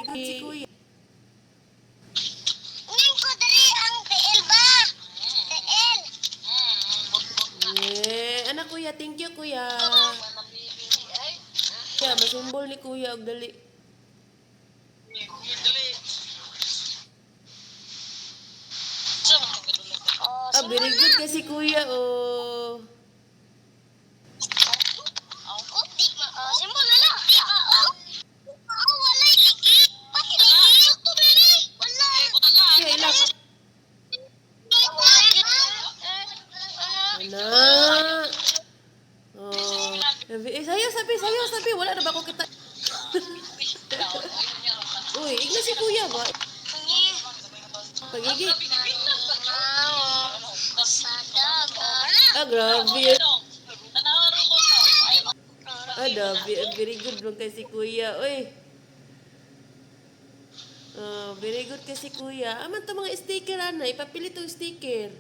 good si kuya. Ning ko diri ang TL ba? TL. Anak kuya, thank you kuya. Kuya, masimbol ni kuya og dali. Ah, very good kasi kuya, oh. Simbol na lang. Walay ligi. Pati ligi. Sakto diri. Wala. Kaya ilang, anak. Oh. Sayo, sabi. Wala na ba ako kita? Uy, igna si kuya ba? Pagigi. Ah, grabe. Ah, very good lang kay si kuya. Uy. Very good kasi kuya. Aman to mga sticker ana, ipapili tong sticker.